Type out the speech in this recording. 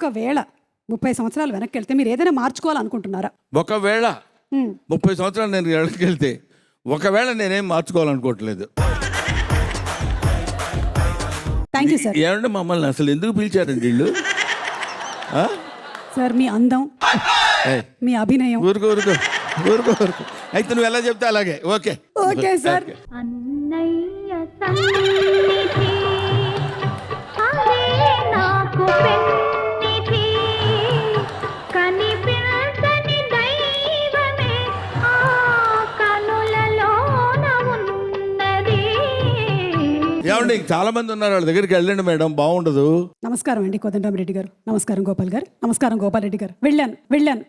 ఒకవేళ 30 సంవత్సరాలు వెనక్కి వెళ్తే మీరు ఏదైనా మార్చుకోవాలనుకుంటున్నారా? ఒకవేళ 30 సంవత్సరాలు నేను వెనక్కి వెళ్తే ఒకవేళ నేనేం మార్చుకోవాలనుకోవట్లేదు. Thank you sir. ఏమంటే మమ్మల్ని అసలు ఎందుకు పిలిచారండి వీళ్ళు? సార్ మీ అందం, మీ అభినయం. ఊరుకో ఊరుకో ఊరుకో ఊరుకో. అయితే నువ్వు ఎలా చెప్తే అలాగే. Okay okay sir. అన్నయ్య సన్నిధి అదే నాకు పెన్నిధి కనిపించని దైవమే ఆ కనులలోన ఉన్నది. ఏమండి చాలా మంది ఉన్నారు, వాళ్ళ దగ్గరికి వెళ్ళండి మేడం, బాగుండదు. నమస్కారం అండి కోదండరామిరెడ్డి గారు. నమస్కారం గోపాల్ గారు. నమస్కారం గోపాల్ రెడ్డి గారు. వెళ్ళాను